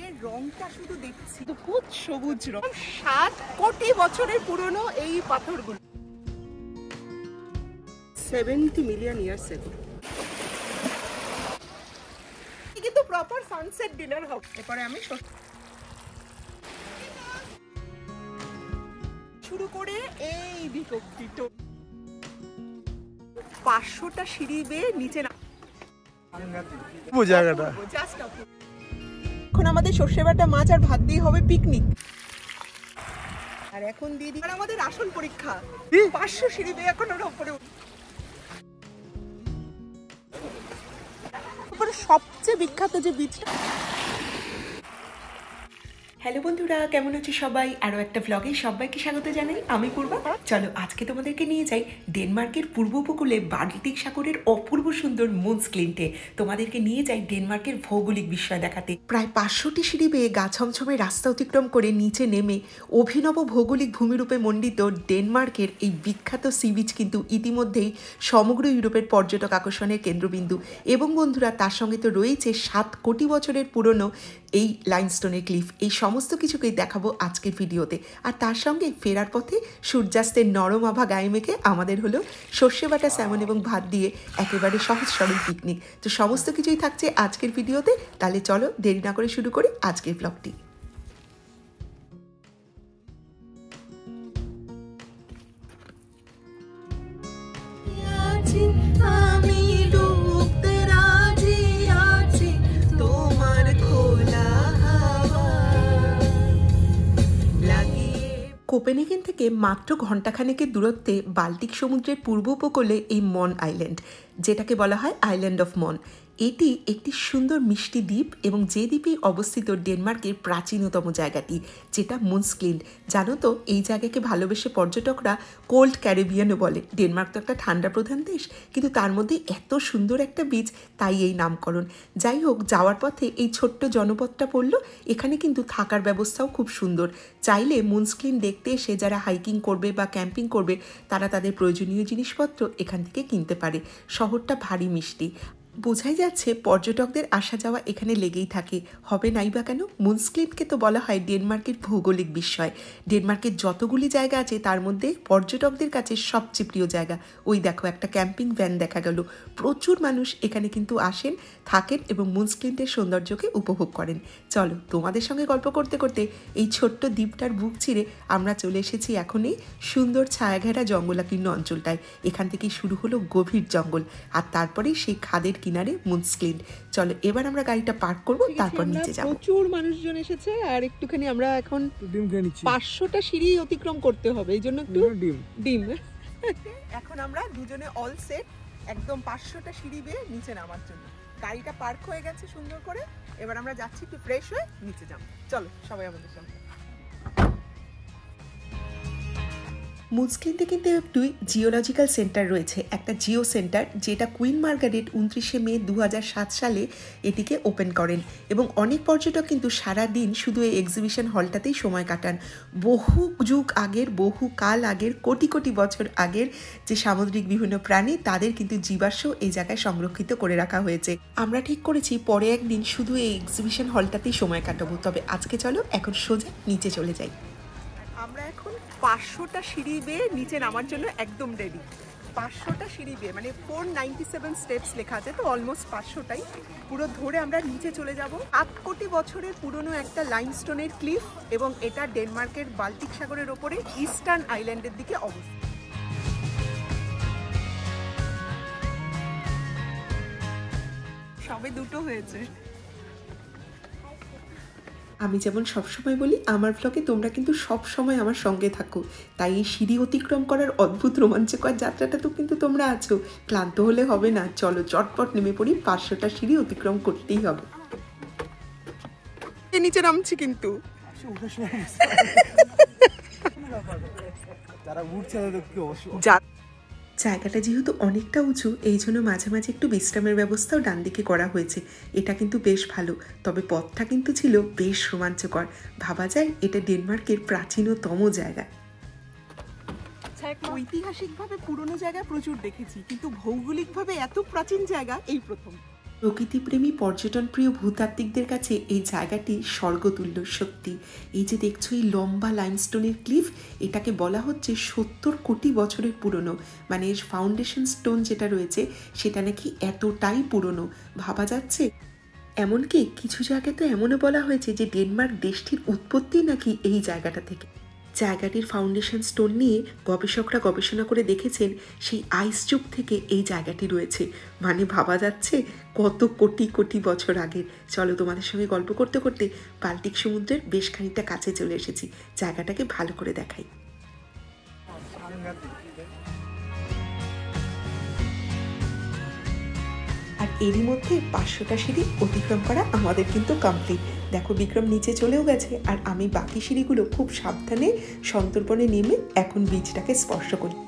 এর রংটা শুধু দেখছি, খুব সবুজ রং। 7 কোটি বছরের পুরনো এই পাথরগুলো, 70 মিলিয়ন ইয়ার্স এগো। কিন্তু প্রপার সানসেট ডিনার হবে। এরপরে আমি শুরু করে এই বিকল্পিত 500টা সিঁড়ি বেয়ে নিচে জায়গাটা। এখন আমাদের সর্ষে বাটা মাছ আর ভাত দিয়ে হবে পিকনিক। আর এখন দিদি আর আমাদের আসল পরীক্ষা, 500 সিঁড়ি বেয়ে এখন ওর উপরে। সবচেয়ে বিখ্যাত যে বিচটা। হ্যালো বন্ধুরা, কেমন আছো সবাই? আরও একটা ব্লগে সবাইকে স্বাগত জানাই। আমি পূর্বা। চলো আজকে তোমাদেরকে নিয়ে যাই ডেনমার্কের পূর্ব উপকূলে বাল্টিক সাগরের অপূর্ব সুন্দর মুন্সক্লিন্টে। তোমাদেরকে নিয়ে যাই ডেনমার্কের ভৌগোলিক বিস্ময় দেখাতে। প্রায় 500টি সিঁড়ি বেয়ে গা ছমছমে রাস্তা অতিক্রম করে নিচে নেমে অভিনব ভৌগোলিক ভূমিরূপে মণ্ডিত ডেনমার্কের এই বিখ্যাত সি বিচ কিন্তু ইতিমধ্যেই সমগ্র ইউরোপের পর্যটক আকর্ষণের কেন্দ্রবিন্দু। এবং বন্ধুরা, তার সঙ্গে তো রয়েছে 7 কোটি বছরের পুরনো এই লাইমস্টোনের ক্লিফ। এই সমস্ত কিছুকেই দেখাবো আজকের ভিডিওতে। আর তার সঙ্গে ফেরার পথে সূর্যাস্তের নরম আভা গায়ে মেখে আমাদের হলো সর্ষে বাটা স্যামন এবং ভাত দিয়ে একেবারে সহজ সরল পিকনিক। তো সমস্ত কিছুই থাকছে আজকের ভিডিওতে। তাহলে চলো দেরি না করে শুরু করি আজকের ব্লগটি। কোপেনহেগেন থেকে মাত্র ঘণ্টাখানেকের দূরত্বে বাল্টিক সমুদ্রের পূর্ব উপকূলে এই মন আইল্যান্ড, যেটাকে বলা হয় আইল্যান্ড অফ মন। এটি একটি সুন্দর মিষ্টি দ্বীপ এবং যে দ্বীপেই অবস্থিত ডেনমার্কের প্রাচীনতম জায়গাটি, যেটা মুন্সক্লিন্ট। জানো তো, এই জায়গাকে ভালোবেসে পর্যটকরা কোল্ড ক্যারিবিয়ানও বলে। ডেনমার্ক তো একটা ঠান্ডা প্রধান দেশ, কিন্তু তার মধ্যে এত সুন্দর একটা বিচ, তাই এই নামকরণ। যাই হোক, যাওয়ার পথে এই ছোট্ট জনপদটা পড়লো। এখানে কিন্তু থাকার ব্যবস্থাও খুব সুন্দর। চাইলে মুন্সক্লিন্ট দেখতে এসে যারা হাইকিং করবে বা ক্যাম্পিং করবে, তারা তাদের প্রয়োজনীয় জিনিসপত্র এখান থেকে কিনতে পারে। শহরটা ভারী মিষ্টি। বোঝাই যাচ্ছে পর্যটকদের আসা যাওয়া এখানে লেগেই থাকে। হবে নাই বা কেন? মুন্সক্লিন্টকে তো বলা হয় ডেনমার্কের ভৌগোলিক বিস্ময়। ডেনমার্কের যতগুলি জায়গা আছে তার মধ্যে পর্যটকদের কাছে সবচেয়ে প্রিয় জায়গা। ওই দেখো, একটা ক্যাম্পিং ভ্যান দেখা গেল। প্রচুর মানুষ এখানে কিন্তু আসেন, থাকেন এবং মুন্সক্লিন্টের সৌন্দর্যকে উপভোগ করেন। চলো, তোমাদের সঙ্গে গল্প করতে করতে এই ছোট্ট দ্বীপটার বুক চিরে আমরা চলে এসেছি এখন এই সুন্দর ছায়াঘেরা জঙ্গলাকীর্ণ অঞ্চলটায়। এখান থেকেই শুরু হলো গভীর জঙ্গল, আর তারপরেই সেই খাদের কিনারে মুন্সক্লিন্ট। চলো এবার আমরা গাড়িটা পার্ক করব, তারপর নিচে যাব। প্রচুর মানুষজন এসেছে আর একটুখানি আমরা এখন 500টা সিঁড়ি অতিক্রম করতে হবে, এই জন্য একটু ডিম। এখন আমরা দুজনে অল সেট, একদম 500টা সিঁড়ি বেয়ে নিচে নামার জন্য। গাড়িটা পার্ক হয়ে গেছে সুন্দর করে। এবার আমরা যাচ্ছি একটু ফ্রেশ হয়ে নিচে যাব। চলো সবাই আমাদের সঙ্গে। মুন্সক্লিন্টে কিন্তু একটি জিওলজিক্যাল সেন্টার রয়েছে, একটা জিও সেন্টার, যেটা কুইন মার্গারেট 29শে মে 2007 সালে এটিকে ওপেন করেন। এবং অনেক পর্যটক কিন্তু সারা দিন শুধু এই এক্সিবিশন হলটাতেই সময় কাটান। বহু যুগ আগের, বহু কাল আগের, কোটি কোটি বছর আগের যে সামুদ্রিক বিভিন্ন প্রাণী, তাদের কিন্তু জীবাশ্ম এই জায়গায় সংরক্ষিত করে রাখা হয়েছে। আমরা ঠিক করেছি পরে একদিন শুধু এই এক্সিবিশন হলটাতেই সময় কাটাবো। তবে আজকে চলো এখন সোজা নিচে চলে যাই। আমরা এখন 500টা সিঁড়ি বেয়ে নিচে নামার জন্য একদম রেডি। 500টা সিঁড়ি বেয়ে, মানে 497 স্টেপস লেখা আছে, তো অলমোস্ট 500টাই পুরো ধরে আমরা নিচে চলে যাব। 8 কোটি বছরের পুরনো একটা লাইমস্টোনের ক্লিফ, এবং এটা ডেনমার্কের বাল্টিক সাগরের ওপরে ইস্টার্ন আইল্যান্ডের দিকে অবস্থিত। সবে দুটো হয়েছে। আমি যেমন সবসময় বলি, আমার ব্লগে তোমরা কিন্তু সবসময় আমার সঙ্গে থাকো। তাই এই সিঁড়ি অতিক্রম করার অদ্ভুত রোমাঞ্চকর যাত্রাটা তো কিন্তু তোমরা আছো। ক্লান্ত হলে হবে না, চলো চটপট নেমে পড়ি। 500টা সিঁড়ি অতিক্রম করতেই হবে। নিচে নামছি কিন্তু জায়গাটা যেহেতু অনেকটা উঁচু, এই জন্য মাঝে মাঝে একটু বিশ্রামের ব্যবস্থাও ডান দিকে করা হয়েছে। এটা কিন্তু বেশ ভালো। তবে পথটা কিন্তু ছিল বেশ রোমাঞ্চকর। ভাবা যায় এটা ডেনমার্কের প্রাচীনতম জায়গা। ঐতিহাসিকভাবে পুরনো জায়গা প্রচুর দেখেছি, কিন্তু ভৌগোলিকভাবে এত প্রাচীন জায়গা এই প্রথম। প্রকৃতিপ্রেমী পর্যটনপ্রিয় ভূতাত্ত্বিকদের কাছে এই জায়গাটি স্বর্গতুল্য। সত্যি এই যে দেখছো এই লম্বা লাইমস্টোনের ক্লিফ, এটাকে বলা হচ্ছে 70 কোটি বছরের পুরনো। মানে এর ফাউন্ডেশন স্টোন যেটা রয়েছে সেটা নাকি এতটাই পুরনো, ভাবা যাচ্ছে। এমনকি কিছু জায়গায় তো এমনও বলা হয়েছে যে ডেনমার্ক দেশটির উৎপত্তি নাকি এই জায়গাটা থেকে। জায়গাটির ফাউন্ডেশন স্টোন নিয়ে গবেষকরা গবেষণা করে দেখেছেন সেই আইস যুগ থেকে এই জায়গাটি রয়েছে। মানে ভাবা যাচ্ছে কত কোটি কোটি বছর আগের। চলো তোমাদের সঙ্গে গল্প করতে করতে বাল্টিক সমুদ্রের বেশ খানিকটা কাছে চলে এসেছি, জায়গাটাকে ভালো করে দেখাই। আর এরই মধ্যে 500টা সিঁড়ি অতিক্রম করা আমাদের কিন্তু কমপ্লিট। দেখো বিক্রম নিচে চলেও গেছে, আর আমি বাকি সিঁড়িগুলো খুব সাবধানে সন্তর্পণে নেমে এখন বীজটাকে স্পর্শ করি।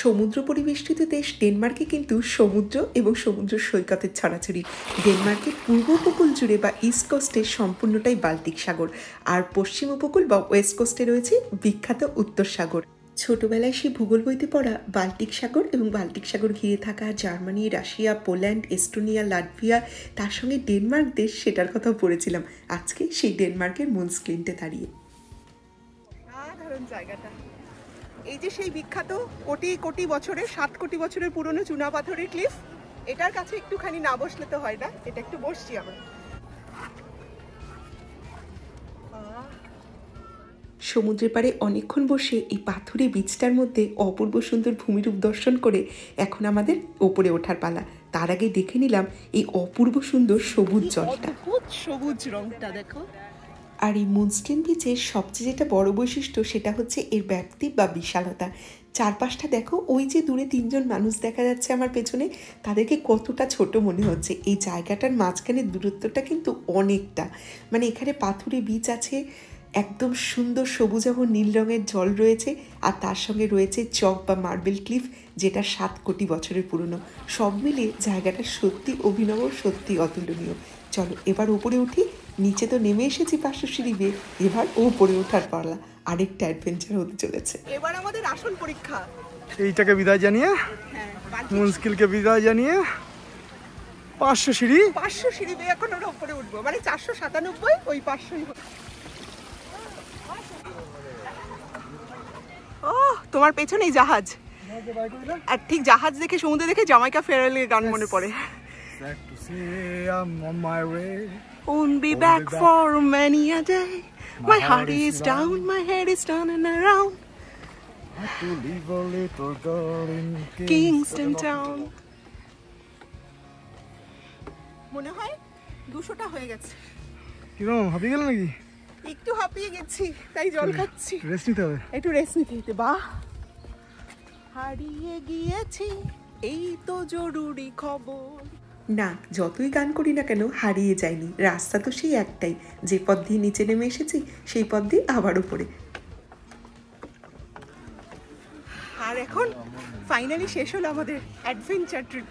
সমুদ্র পরিবেষ্টিত দেশ ডেনমার্কে কিন্তু সমুদ্র এবং সমুদ্র সৈকতের ছড়াছড়ি। ডেনমার্কের পূর্ব উপকূল জুড়ে বা ইস্ট কোস্টে সম্পূর্ণটাই বাল্টিক সাগর, আর পশ্চিম উপকূল বা ওয়েস্ট কোস্টে রয়েছে বিখ্যাত উত্তর সাগর। ছোটবেলায় সেই ভূগোল বইতে পড়া বাল্টিক সাগর এবং বাল্টিক সাগর ঘিরে থাকা Germany, Russia, Poland, Estonia, Latvia, তার সঙ্গে ডেনমার্ক দেশ, সেটার কথাও পড়েছিলাম আজকে সেই ডেনমার্কের মুনস্ক্লিন্টে দাঁড়িয়ে। সাধারণ জায়গাটা এই যে সেই বিখ্যাত কোটি কোটি বছরের 7 কোটি বছরের পুরনো চুনা পাথরের ক্লিফ, এটার কাছে একটুখানি না বসলে তো হয় না। এটা একটু বসছি আমরা। সমুদ্রের পাড়ে অনেকক্ষণ বসে এই পাথুরে বীজটার মধ্যে অপূর্ব সুন্দর ভূমিরূপ দর্শন করে এখন আমাদের ওপরে ওঠার পালা। তার আগে দেখে নিলাম এই অপূর্ব সুন্দর সবুজ জলটা, সবুজ রংটা দেখো। আর এই মুনস্ক্লিন বিচের সবচেয়ে যেটা বড় বৈশিষ্ট্য সেটা হচ্ছে এর ব্যাপ্তি বা বিশালতা। চারপাশটা দেখো, ওই যে দূরে 3 জন মানুষ দেখা যাচ্ছে আমার পেছনে, তাদেরকে কতটা ছোট মনে হচ্ছে। এই জায়গাটার মাঝখানে দূরত্বটা কিন্তু অনেকটা। মানে এখানে পাথুরে বিচ আছে, একদম সুন্দর সবুজ এবং নীল রঙের জল রয়েছে, আর তার সঙ্গে রয়েছে চক বা মার্বেল ক্লিফ যেটা 7 কোটি বছরের পুরনো। সব মিলিয়ে জায়গাটা সত্যি অভিনব, সত্যি অতুলনীয়। চলো এবার উপরে উঠি। নিচে তো নেমে এসেছি 500 সিঁড়ি বেয়ে, এবার উপরে ওঠার পালা আরেকটা অ্যাডভেঞ্চার হতে চলেছে। এবার আমাদের আসল পরীক্ষা। এইটাকে বিদায় জানিয়ে, মুনস্কিলকে বিদায় জানিয়ে 500 সিঁড়ি বেয়ে এখন ওরা উপরে উঠবো। মানে 497, ওই 500ই। ও তোমার পেছনেই জাহাজ, আর ঠিক জাহাজ দেখে, সমুদ্র দেখে জামাইকা ফেরারের গান মনে পড়ে। Won't be back for many a day. My heart is down, my head is turning around. To leave a little girl in Kingston Town. মনে হয় 200টা হয়ে গেছে। কিরকম হাঁপিয়ে গেল নাকি? একটু হাঁপিয়ে গেছি, তাই জল খাচ্ছি। রেস্ট নিতে হবে, একটু রেস্ট নিতে হতে। বাহ, হারিয়ে গিয়েছি, এই তো জরুরি খবর। না, যতই গান করি না কেন হারিয়ে যায়নি। রাস্তা তো সেই একটাই, যে পথ দিয়ে নিচে নেমে এসেছি সেই পথ দিয়ে আবার উপরে। আর এখন ফাইনালি শেষ হলো আমাদের অ্যাডভেঞ্চার ট্রিপ।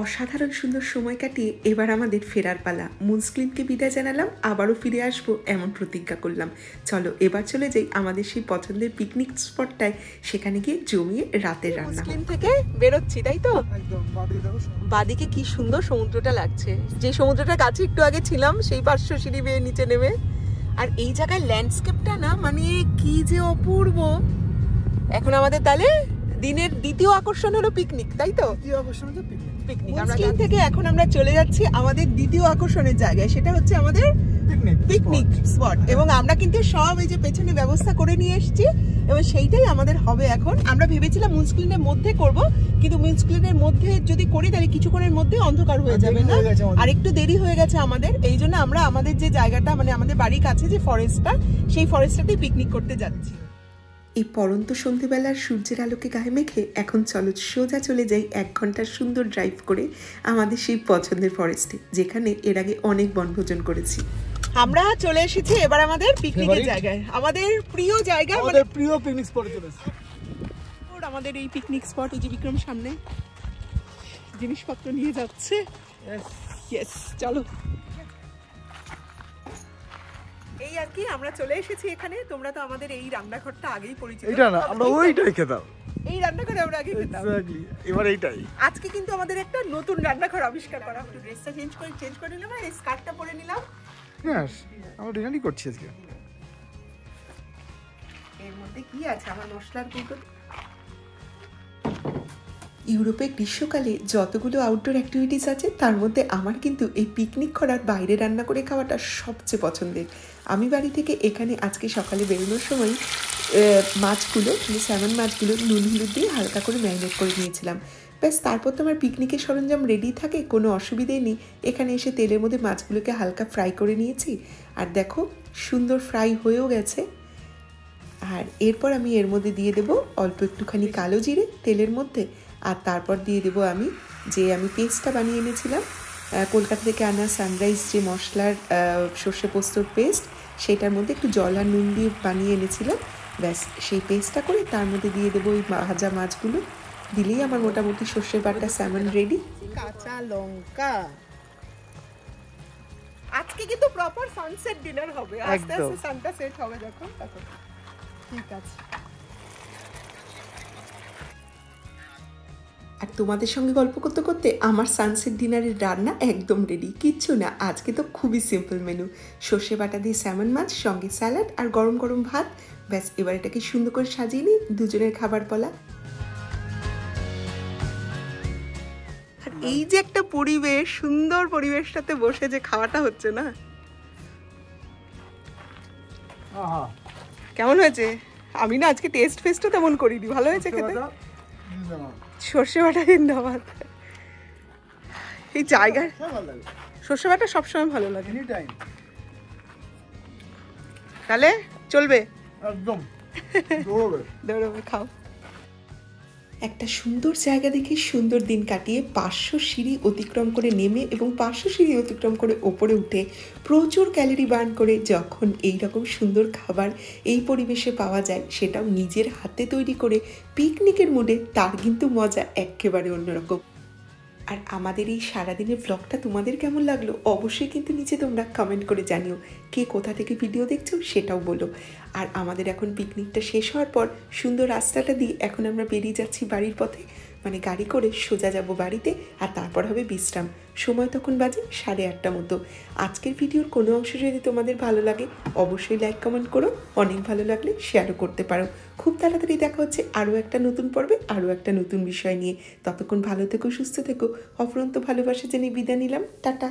অসাধারণ সুন্দর সময় কাটিয়ে এবার আমাদের ফেরার পালা। মুনস্ক্লিনকে বিদায় জানালাম, আবারও ফিরে আসবো এমন প্রতিজ্ঞা করলাম। চলো এবার চলে যাই আমাদের সেই পছন্দের পিকনিক স্পটটায়, সেখানে গিয়ে জমিয়ে রাতের রান্না। মুনস্ক্লিন থেকে বেরোচ্ছি, তাই তো? বাদিকে কি সুন্দর সমুদ্রটা লাগছে, যে সমুদ্রটার কাছে একটু আগে ছিলাম, সেই 500 সিঁড়ি বেয়ে নিচে নেমে। আর এই জায়গায় ল্যান্ডস্কেপটা না মানে কি যে অপূর্ব। এখন আমাদের তাহলে দিনের দ্বিতীয় আকর্ষণ হলো পিকনিক, তাই তো? দ্বিতীয় আকর্ষণ হলো পিকনিক। মুনস্ক্লিন থেকে এখন আমরা চলে যাচ্ছি আমাদের দ্বিতীয় আকর্ষণের জায়গায়, সেটা হচ্ছে আমাদের পিকনিক স্পট। এবং আমরা কিন্তু সব এই যে পেছনে ব্যবস্থা করে নিয়ে এসেছি, এবং সেইটাই আমাদের হবে এখন। আমরা ভেবেছিলাম মুনস্ক্লিনের মধ্যে করব, কিন্তু মুনস্ক্লিনের মধ্যে যদি করি তাহলে কিছুক্ষণের মধ্যে অন্ধকার হয়ে যাবে না, আর একটু দেরি হয়ে গেছে আমাদের। এই জন্য আমরা আমাদের যে জায়গাটা, মানে আমাদের বাড়ির কাছে যে ফরেস্টটা, সেই ফরেস্টটাতেই পিকনিক করতে যাচ্ছি। এই পরন্ত সন্ধ্যেবেলার সূর্যের আলোকে গায়ে মেখে এখন চলো সোজা চলে যাই 1 ঘন্টার সুন্দর ড্রাইভ করে আমাদের সেই পছন্দের ফরেস্টে, যেখানে এর আগে অনেক বনভোজন করেছি। আমরা চলে এসেছি এবার আমাদের পিকনিকের জায়গায়, আমাদের প্রিয় জায়গা, আমাদের প্রিয় পিকনিক স্পটে চলে এসেছি। আমাদের এই পিকনিক স্পট, এই যে বিক্রম সামনে জিনিসপত্র নিয়ে যাচ্ছে। ইয়েস, চলো। এই আর কি আমরা চলে এসেছি এখানে। তোমরা তো আমাদের এই রান্নাঘরটা আগেই পরিচিত। এটা না, আমরা ওইটাই খেতাম। এই রান্নাঘরে আমরা আগে খেতাম। এক্স্যাক্টলি, এবার এইটাই। আজকে কিন্তু আমাদের একটা নতুন রান্নাঘর আবিষ্কার করা হলো। ড্রেসটা চেঞ্জ করে নিলাম, এই স্কার্টটা পরে নিলাম। হ্যাঁ, আমরা ডিনারই করছি আজকে। এর মধ্যে কি আছে আমার মশলার গুঁড়ো। ইউরোপে গ্রীষ্মকালে যতগুলো আউটডোর অ্যাক্টিভিটিস আছে তার মধ্যে আমার কিন্তু এই পিকনিক করার বাইরে রান্না করে খাওয়াটা সবচেয়ে পছন্দের। আমি বাড়ি থেকে এখানে আজকে সকালে বেরোনোর সময় মাছগুলো, স্যামন মাছগুলো নুন হলুদ দিয়ে হালকা করে ম্যারিনেট করে নিয়েছিলাম। ব্যাস তারপর তো আমার পিকনিকের সরঞ্জাম রেডি থাকে, কোনো অসুবিধেই নেই। এখানে এসে তেলের মধ্যে মাছগুলোকে হালকা ফ্রাই করে নিয়েছি, আর দেখো সুন্দর ফ্রাই হয়েও গেছে। আর এরপর আমি এর মধ্যে দিয়ে দেবো অল্প একটুখানি কালো জিরে তেলের মধ্যে, আর তারপর দিয়ে দেবো আমি পেস্টটা বানিয়ে এনেছিলাম কলকাতা থেকে আনা সানরাইজ যে মশলার সর্ষে পোস্তর পেস্ট, সেটার মধ্যে একটু জল আর নুন দিয়ে বানিয়ে এনেছিলাম। ব্যাস সেই পেস্টটা করে তার মধ্যে দিয়ে দেবো ওই ভাজা মাছগুলো। দিলেই আমার মোটামুটি সর্ষে বাটা স্যামন রেডি। কাঁচা লঙ্কা। আজকে কিন্তু প্রপার সানসেট ডিনার হবে, আস্তে আস্তে সানটা সেট হবে যখন তখন। ঠিক আছে। আর তোমাদের সঙ্গে গল্প করতে করতে আমার সানসেট ডিনারের রান্না একদম রেডি। কিচ্ছু না, আজকে তো খুবই সিম্পল মেনু। সর্ষে বাটা দিয়ে স্যামন মাছ, সঙ্গে স্যালাড আর গরম গরম ভাত। ব্যাস এবার এটাকে সুন্দর করে সাজিয়ে নিই, দুজনের খাবার পালা। আর এই যে একটা পরিবেশ, সুন্দর পরিবেশটাতে বসে যে খাওয়াটা হচ্ছে না, কেমন হয়েছে? আমি না আজকে টেস্ট ফেস্টও তেমন করিনি, ভালো হয়েছে খেতে। সর্ষে বাটা জিন্দাবাদ। এই জায়গায় সর্ষে বাটা সবসময় ভালো লাগে। তাহলে চলবে, একদম দৌড়বে, খাও। একটা সুন্দর জায়গা দেখে সুন্দর দিন কাটিয়ে 500 সিঁড়ি অতিক্রম করে নেমে এবং 500 সিঁড়ি অতিক্রম করে ওপরে উঠে প্রচুর ক্যালোরি বার্ন করে যখন এইরকম সুন্দর খাবার এই পরিবেশে পাওয়া যায়, সেটাও নিজের হাতে তৈরি করে পিকনিকের মুডে, তার কিন্তু মজা একেবারে অন্যরকম। আর আমাদের এই সারাদিনের ব্লগটা তোমাদের কেমন লাগলো অবশ্যই কিন্তু নিচে তোমরা কমেন্ট করে জানিও। কে কোথা থেকে ভিডিও দেখছো সেটাও বলো। আর আমাদের এখন পিকনিকটা শেষ হওয়ার পর সুন্দর রাস্তাটা দিয়ে এখন আমরা বেরিয়ে যাচ্ছি বাড়ির পথে, মানে গাড়ি করে সোজা যাব বাড়িতে, আর তারপর হবে বিশ্রাম। সময় তখন বাজে 8:30 মতো। আজকের ভিডিওর কোনো অংশ যদি তোমাদের ভালো লাগে অবশ্যই লাইক কমেন্ট করো, অনেক ভালো লাগলে শেয়ারও করতে পারো। খুব তাড়াতাড়ি দেখা হচ্ছে আরও একটা নতুন পর্বে, আরও একটা নতুন বিষয় নিয়ে। ততক্ষণ ভালো থেকো, সুস্থ থেকো, অফুরন্ত ভালোবাসা জেনে বিদায় নিলাম। টাটা।